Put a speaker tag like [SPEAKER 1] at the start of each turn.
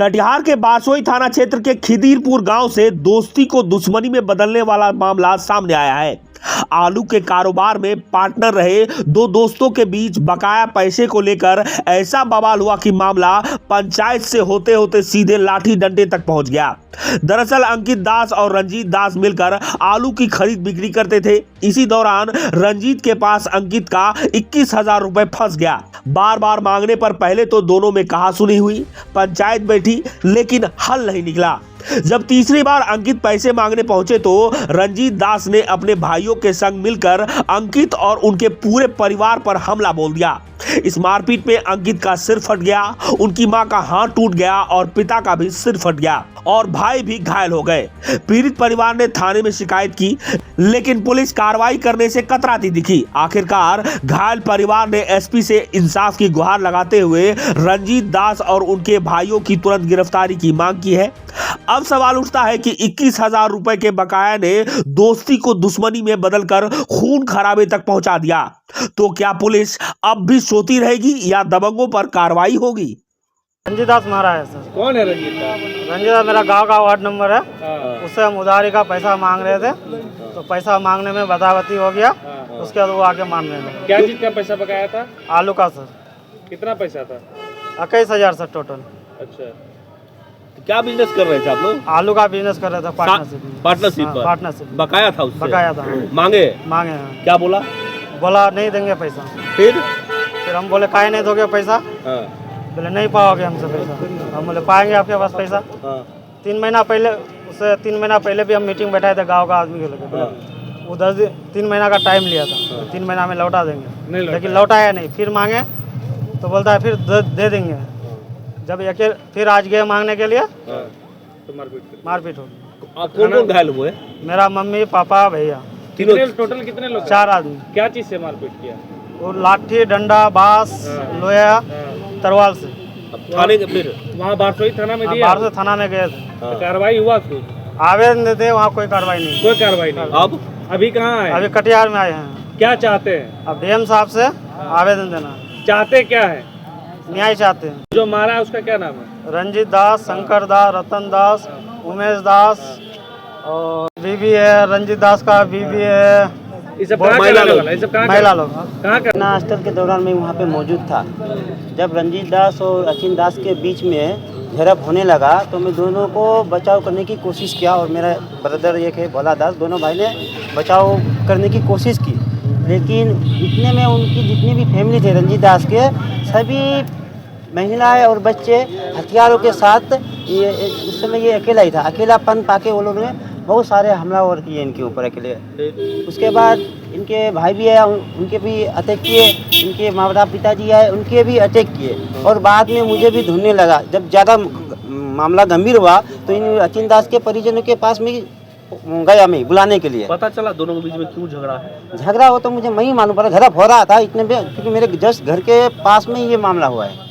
[SPEAKER 1] कटिहार के बारसोई थाना क्षेत्र के खिदीरपुर गांव से दोस्ती को दुश्मनी में बदलने वाला मामला सामने आया है। आलू के कारोबार में पार्टनर रहे दो दोस्तों के बीच बकाया पैसे को लेकर ऐसा बवाल हुआ कि मामला पंचायत से होते होते सीधे लाठी डंडे तक पहुंच गया। दरअसल अंकित दास और रंजीत दास मिलकर आलू की खरीद बिक्री करते थे। इसी दौरान रंजीत के पास अंकित का 21,000 रुपए फंस गया। बार बार मांगने पर पहले तो दोनों में कहासुनी हुई, पंचायत बैठी, लेकिन हल नहीं निकला। जब तीसरी बार अंकित पैसे मांगने पहुंचे तो रंजीत दास ने अपने भाइयों के संग मिलकर अंकित और उनके पूरे परिवार पर हमला बोल दिया। इस मारपीट में अंकित का सिर फट गया, उनकी मां का हाथ टूट गया और पिता का भी सिर फट गया और भाई भी घायल हो गए। पीड़ित परिवार ने थाने में शिकायत की, लेकिन पुलिस कार्रवाई करने से कतराती दिखी। आखिरकार घायल परिवार ने एसपी से इंसाफ की गुहार लगाते हुए रंजीत दास और उनके भाइयों की तुरंत गिरफ्तारी की मांग की है। अब सवाल उठता है कि 21,000 रुपए के बकाया ने दोस्ती को दुश्मनी में बदलकर खून खराबे तक पहुंचा दिया। तो क्या पुलिस अब भी सोती रहेगी या दबंगों पर कार्रवाई होगी?
[SPEAKER 2] रंजीत दास मारा है सर।
[SPEAKER 3] कौन है रंजीत दास?
[SPEAKER 2] रंजीत दास मेरा गांव का वार्ड नंबर है। उससे हम उधारी का पैसा मांग रहे थे, तो पैसा मांगने में बदावती हो गया। उसके बाद वो आके मारने लगे।
[SPEAKER 3] क्या चीज का पैसा बकाया था?
[SPEAKER 2] आलू का सर।
[SPEAKER 3] कितना पैसा था?
[SPEAKER 2] 21,000 सर टोटल।
[SPEAKER 3] अच्छा, तो क्या बिजनेस कर रहे थे आप लोग?
[SPEAKER 2] आलू का बिजनेस कर रहे थे पार्टनरशिप।
[SPEAKER 3] बकाया था उससे?
[SPEAKER 2] बकाया था।
[SPEAKER 3] मांगे
[SPEAKER 2] हैं।
[SPEAKER 3] क्या बोला
[SPEAKER 2] नहीं देंगे पैसा।
[SPEAKER 3] फिर
[SPEAKER 2] हम बोले काहे नहीं दोगे पैसा? बोले नहीं पाओगे हमसे पैसा। हम बोले पाएंगे आपके पास पैसा। 3 महीना पहले, उससे 3 महीना पहले भी हम मीटिंग बैठाए थे गांव का आदमी के लेकर। वो 3 महीना का टाइम लिया था। 3 महीना में लौटा देंगे, लेकिन लौटाया नहीं। फिर मांगे तो बोलता है फिर दे देंगे। जब फिर आज गए मांगने के लिए
[SPEAKER 3] तो
[SPEAKER 2] मारपीट हो गई।
[SPEAKER 3] कौन घायल हुए?
[SPEAKER 2] मेरा मम्मी, पापा, भैया।
[SPEAKER 3] टोटल कितने लोग?
[SPEAKER 2] 4 आदमी।
[SPEAKER 3] क्या चीज से मारपीट किया?
[SPEAKER 2] वो लाठी, डंडा, बांस, लोहा, तरवाल से।
[SPEAKER 3] थाने के फिर वहाँ बारसोई थाना में दिया?
[SPEAKER 2] बारसोई थाना में गए थे।
[SPEAKER 3] तो कार्रवाई हुआ? फिर
[SPEAKER 2] आवेदन देते, वहाँ कोई कार्रवाई नहीं।
[SPEAKER 3] कोई कार्रवाई नहीं। अब अभी कहाँ है?
[SPEAKER 2] अभी कटिहार में आए हैं।
[SPEAKER 3] क्या चाहते हैं?
[SPEAKER 2] अब डीएम साहब से आवेदन देना।
[SPEAKER 3] चाहते क्या है?
[SPEAKER 2] न्याय चाहते हैं।
[SPEAKER 3] जो मारा है उसका क्या नाम है?
[SPEAKER 2] रंजीत दास, शंकर दास, रतन दास, उमेश दास, और बीबी है रंजीत दास का, बीबी है।
[SPEAKER 3] महिला लोग।
[SPEAKER 2] कहाँ
[SPEAKER 4] घटनास्थल के दौरान मैं वहाँ पे मौजूद था। जब रंजीत दास और अचिन दास के बीच में झड़प होने लगा तो मैं दोनों को बचाव करने की कोशिश किया, और मेरा ब्रदर एक है भोला दास, दोनों भाई ने बचाव करने की कोशिश की। लेकिन इतने में उनकी जितनी भी फैमिली थे रंजीत दास के, सभी महिलाएं और बच्चे हथियारों के साथ, उस समय ये अकेला ही था। अकेलापन पाके वो लोग ने बहुत सारे हमलावर किए इनके ऊपर अकेले। उसके बाद इनके भाई भी है, उनके भी अटैक किए। इनके माता पिताजी आए, उनके भी अटैक किए। और बाद में मुझे भी ढूंढने लगा। जब ज़्यादा मामला गंभीर हुआ तो इन अचिन दास के परिजनों के पास में गया मैं बुलाने के लिए।
[SPEAKER 3] पता चला दोनों के बीच में क्यों झगड़ा है?
[SPEAKER 4] झगड़ा हो तो मुझे नहीं मालूम पड़ा। झड़प हो रहा था इतने में, क्योंकि मेरे जस्ट घर के पास में ये मामला हुआ है।